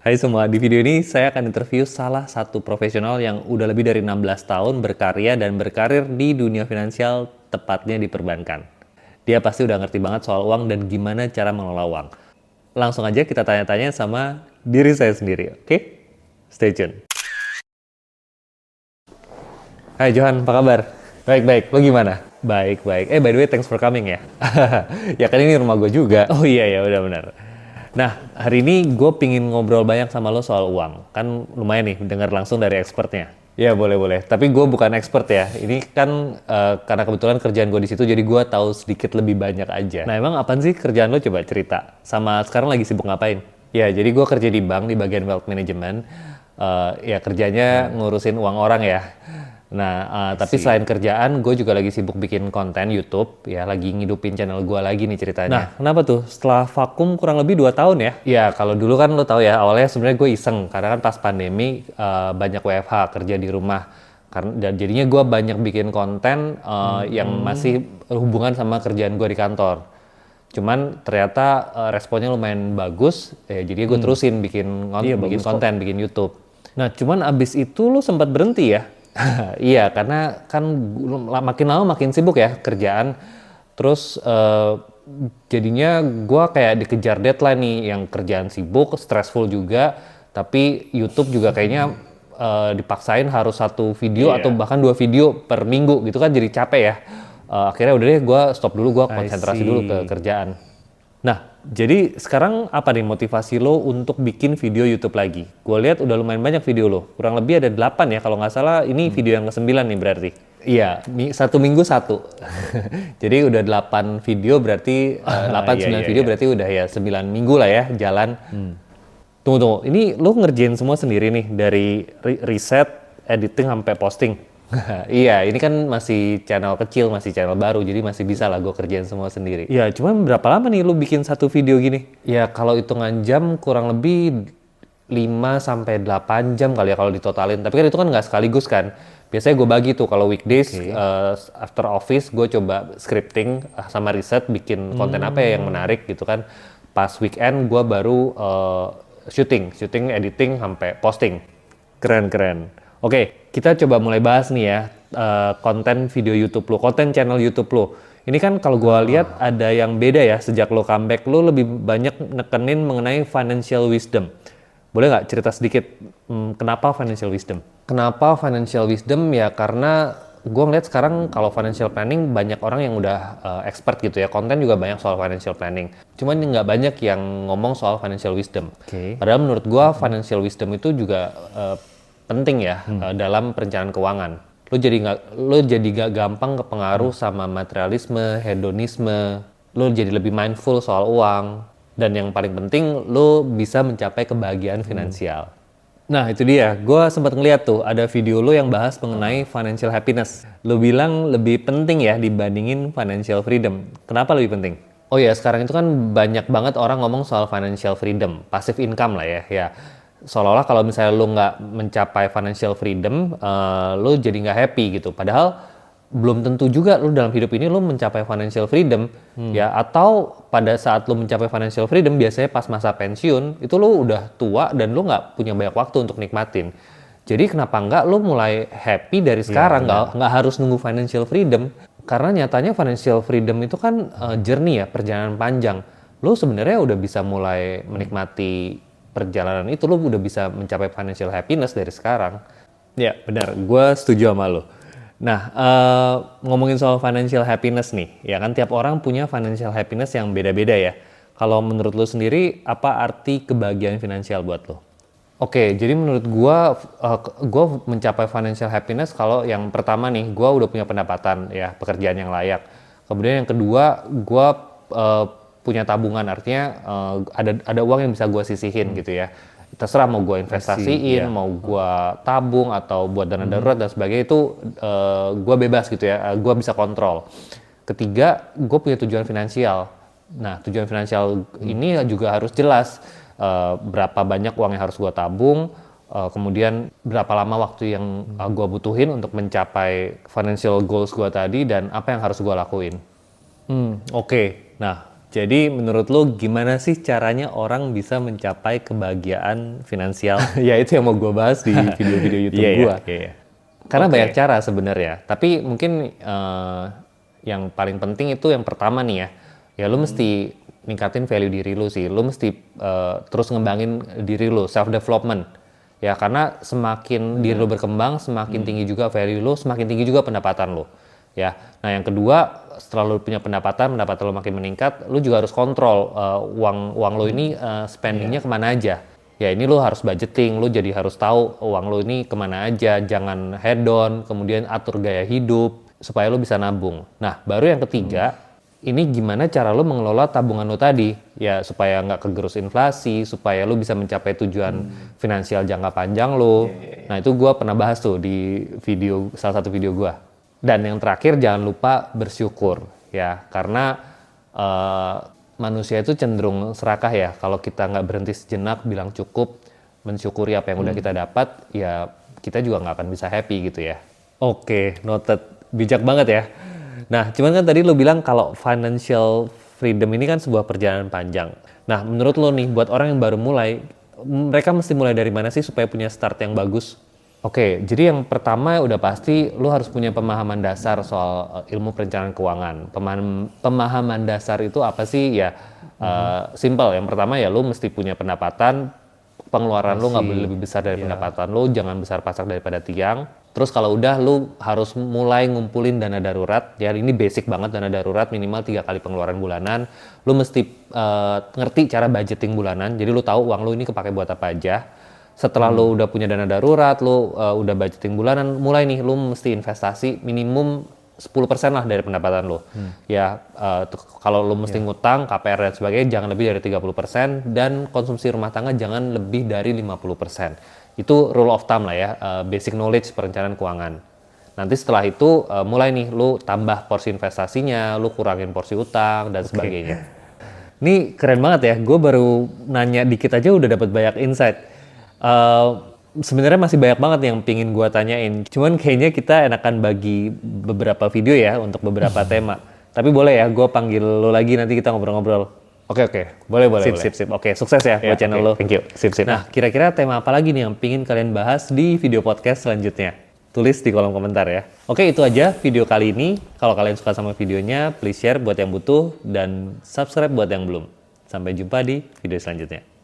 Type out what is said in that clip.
Hai semua, di video ini saya akan interview salah satu profesional yang udah lebih dari 16 tahun berkarya dan berkarir di dunia finansial, tepatnya di perbankan. Dia pasti udah ngerti banget soal uang dan gimana cara mengelola uang. Langsung aja kita tanya-tanya sama diri saya sendiri, oke? Stay tune. Hai Johan, apa kabar? Baik-baik, lo gimana? Baik-baik. By the way, thanks for coming ya. Ya kan ini rumah gue juga. Oh iya ya, udah benar. Nah, hari ini gue pingin ngobrol banyak sama lo soal uang. Kan lumayan nih, dengar langsung dari expertnya. Ya boleh-boleh. Tapi gue bukan expert ya. Ini kan karena kebetulan kerjaan gue di situ, jadi gue tahu sedikit lebih banyak aja. Nah, emang apaan sih kerjaan lo? Coba cerita. Sama sekarang lagi sibuk ngapain? Ya, jadi gue kerja di bank di bagian wealth management. Ya kerjanya ngurusin uang orang ya. Nah, tapi selain kerjaan, gue juga lagi sibuk bikin konten YouTube, ya lagi ngidupin channel gue lagi nih ceritanya. Nah, kenapa tuh? Setelah vakum kurang lebih 2 tahun ya? Ya, kalau dulu kan lo tahu ya, awalnya sebenarnya gue iseng, karena kan pas pandemi banyak WFH, kerja di rumah. Dan jadinya gue banyak bikin konten yang masih hubungan sama kerjaan gue di kantor. Cuman ternyata responnya lumayan bagus, ya jadi gue terusin bikin konten, bikin YouTube. Nah, cuman abis itu lo sempat berhenti ya? Iya, karena kan makin lama makin sibuk ya kerjaan. Terus jadinya gue kayak dikejar deadline nih, yang kerjaan sibuk, stressful juga. Tapi YouTube juga kayaknya dipaksain harus 1 video atau bahkan 2 video per minggu gitu kan, jadi capek ya. Akhirnya udah deh gue stop dulu, gue konsentrasi dulu ke kerjaan. Nah, jadi sekarang apa nih motivasi lo untuk bikin video YouTube lagi? Gue lihat udah lumayan banyak video lo, kurang lebih ada 8 ya kalau nggak salah, ini video yang ke-9 nih berarti. Iya, 1 minggu 1. Jadi udah 8 video berarti, 8-9 video berarti udah ya 9 minggu lah ya jalan. Tunggu, ini lo ngerjain semua sendiri nih, dari riset, editing, sampai posting? Iya, ini kan masih channel kecil, masih channel baru, jadi masih bisa lah gue kerjain semua sendiri. Ya, cuman berapa lama nih lu bikin 1 video gini? Ya, kalau hitungan jam kurang lebih 5-8 jam kali ya kalau ditotalin. Tapi kan itu kan nggak sekaligus kan. Biasanya gue bagi tuh, kalau weekdays, after office, gue coba scripting sama riset, bikin konten apa ya yang menarik gitu kan. Pas weekend, gue baru syuting, editing, sampai posting. Keren. Oke, kita coba mulai bahas nih ya, konten video YouTube lo, konten channel YouTube lo. Ini kan kalau gue lihat ada yang beda ya, sejak lo comeback, lo lebih banyak nekenin mengenai financial wisdom. Boleh nggak cerita sedikit, kenapa financial wisdom? Kenapa financial wisdom? Ya karena gue ngeliat sekarang kalau financial planning banyak orang yang udah expert gitu ya, konten juga banyak soal financial planning. Cuman nggak banyak yang ngomong soal financial wisdom. Padahal menurut gue financial wisdom itu juga penting ya dalam perencanaan keuangan. Lo jadi gak gampang kepengaruh sama materialisme, hedonisme. Lo jadi lebih mindful soal uang. Dan yang paling penting, lo bisa mencapai kebahagiaan finansial. Nah itu dia, gue sempat ngeliat tuh ada video lo yang bahas mengenai financial happiness. Lo bilang lebih penting ya dibandingin financial freedom. Kenapa lebih penting? Oh ya, sekarang itu kan banyak banget orang ngomong soal financial freedom, passive income lah ya. Seolah-olah kalau misalnya lo nggak mencapai financial freedom, lo jadi nggak happy gitu. Padahal belum tentu juga lo dalam hidup ini lo mencapai financial freedom, ya. Atau pada saat lo mencapai financial freedom, biasanya pas masa pensiun, itu lo udah tua dan lo nggak punya banyak waktu untuk nikmatin. Jadi kenapa nggak lo mulai happy dari sekarang, nggak harus nunggu financial freedom. Karena nyatanya financial freedom itu kan journey ya, perjalanan panjang. Lo sebenarnya udah bisa mulai menikmati perjalanan itu, lo udah bisa mencapai financial happiness dari sekarang. Ya benar, gue setuju sama lo. Nah, ngomongin soal financial happiness nih, ya kan tiap orang punya financial happiness yang beda-beda ya. Kalau menurut lo sendiri, apa arti kebahagiaan finansial buat lo? Oke, jadi menurut gue mencapai financial happiness kalau yang pertama nih, gue udah punya pendapatan ya, pekerjaan yang layak. Kemudian yang kedua, gue punya tabungan, artinya ada uang yang bisa gue sisihin gitu ya. Terserah mau gue investasiin, mau gue tabung atau buat dana darurat dan sebagainya, itu gue bebas gitu ya, gue bisa kontrol. Ketiga, gue punya tujuan finansial. Nah, tujuan finansial ini juga harus jelas, berapa banyak uang yang harus gue tabung, kemudian berapa lama waktu yang gue butuhin untuk mencapai financial goals gue tadi, dan apa yang harus gue lakuin. Oke. Nah, Jadi menurut lo gimana sih caranya orang bisa mencapai kebahagiaan finansial? Ya itu yang mau gue bahas di video-video YouTube gue. Karena banyak cara sebenarnya. Tapi mungkin yang paling penting itu yang pertama nih ya. Ya lo mesti ningkatin value diri lo sih. Lo mesti terus ngembangin diri lo, self development. Ya karena semakin diri lo berkembang, semakin tinggi juga value lo, semakin tinggi juga pendapatan lo. Ya, nah yang kedua setelah lo punya pendapatan lo makin meningkat, lo juga harus kontrol uang lo ini spendingnya kemana aja. Ya ini lo harus budgeting, lo jadi harus tahu uang lo ini kemana aja, jangan hedon, kemudian atur gaya hidup supaya lo bisa nabung. Nah baru yang ketiga, ini gimana cara lo mengelola tabungan lo tadi, ya supaya nggak kegerus inflasi, supaya lo bisa mencapai tujuan finansial jangka panjang lo. Nah itu gue pernah bahas tuh di salah satu video gue. Dan yang terakhir jangan lupa bersyukur ya karena manusia itu cenderung serakah ya kalau kita nggak berhenti sejenak bilang cukup mensyukuri apa yang udah kita dapat ya kita juga nggak akan bisa happy gitu ya. Oke, noted, bijak banget ya. Nah cuman kan tadi lo bilang kalau financial freedom ini kan sebuah perjalanan panjang. Nah menurut lo nih buat orang yang baru mulai mereka mesti mulai dari mana sih supaya punya start yang bagus? Oke, jadi yang pertama udah pasti lu harus punya pemahaman dasar soal ilmu perencanaan keuangan. Pemahaman dasar itu apa sih? Ya simple. Yang pertama ya lu mesti punya pendapatan, pengeluaran lu nggak boleh lebih besar dari pendapatan lu, jangan besar pasak daripada tiang. Terus kalau udah lu harus mulai ngumpulin dana darurat. Ya ini basic banget dana darurat minimal 3 kali pengeluaran bulanan. Lu mesti ngerti cara budgeting bulanan. Jadi lu tahu uang lu ini kepake buat apa aja. Setelah lo udah punya dana darurat, lo udah budgeting bulanan, mulai nih lo mesti investasi minimum 10% lah dari pendapatan lo. Ya kalau lo mesti ngutang, KPR dan sebagainya jangan lebih dari 30% dan konsumsi rumah tangga jangan lebih dari 50%. Itu rule of thumb lah ya, basic knowledge perencanaan keuangan. Nanti setelah itu mulai nih lo tambah porsi investasinya, lo kurangin porsi utang dan sebagainya. Ini keren banget ya, gue baru nanya dikit aja udah dapat banyak insight. Sebenarnya masih banyak banget yang pingin gue tanyain. Cuman kayaknya kita enakan bagi beberapa video ya untuk beberapa tema. Tapi boleh ya, gue panggil lo lagi nanti kita ngobrol-ngobrol. Oke, boleh. Sip. Oke, sukses ya buat channel lo. Thank you. Sip. Nah, kira-kira tema apa lagi nih yang pingin kalian bahas di video podcast selanjutnya? Tulis di kolom komentar ya. Oke, itu aja video kali ini. Kalau kalian suka sama videonya, please share buat yang butuh dan subscribe buat yang belum. Sampai jumpa di video selanjutnya.